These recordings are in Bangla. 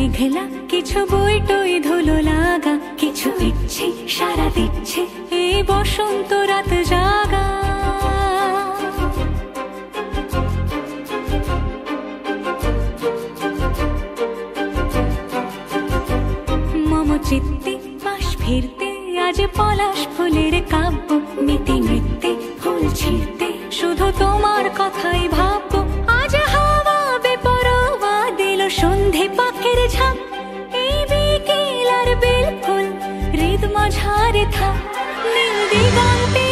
মেঘলা, কিছু বইটই ধুলো লাগা, কিছু ইচ্ছে সারা দিচ্ছে এই বসন্ত রাত জাগা। মম চিত্তে পাশ ফিরতে আজ পলাশ ফুলের কাব্য, নীতি নৃত্যে ফুল ছিঁড়তে শুধু তোমার কথাই ভাববো। আজ হাওয়া বেপরোয়া দিল সন্ধে পাখির ঝাঁক, এই বিকেল আর বেল ফুল হৃদ মাঝারে থাক। নীল দিগন্তে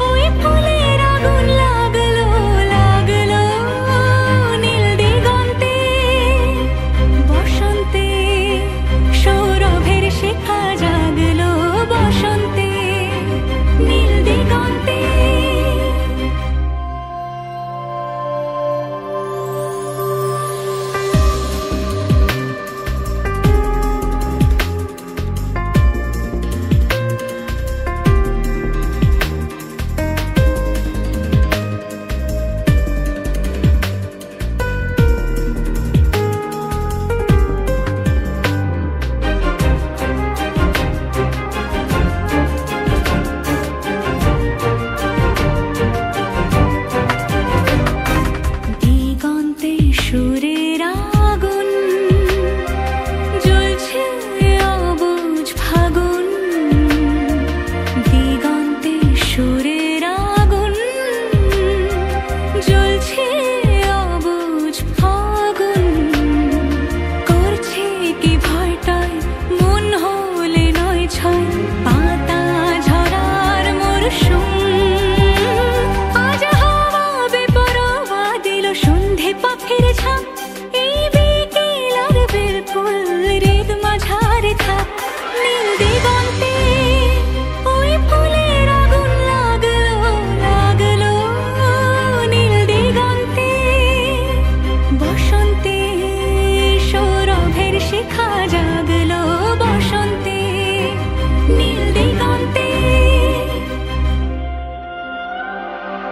ওই ফুলের আগুন লাগলো লাগলো, নীল দিগন্তে বসন্তে সৌরভের শিখা জাগলো, বসন্তে নীল দিগন্তে।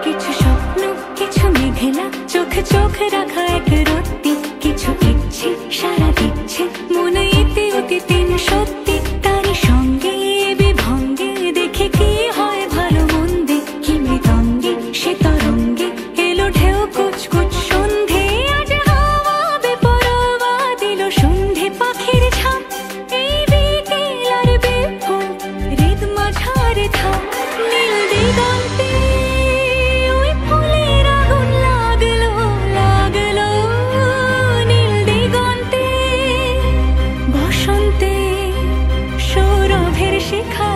কিছু স্বপ্ন, কিছু মেঘলা, চোখে চোখ রাখা এক রত্তি, কিছু ইচ্ছে সারা দিচ্ছে মনে ইতি অতি তিন সত্যি। তারই সঙ্গে বিভঙ্গে দেখে কি হয় ভালো মন্দে, কি মৃদঙ্গে সে তরঙ্গে এলো ঢেউ কুচকুচ সন্ধে। আজ হাওয়া বেপরোয়া দিল সন্ধে পাখির ঝাঁক, এই বিকেল আর বেল ফুল হৃদ মাঝারে থাক। নীল দিগন্তে শিখা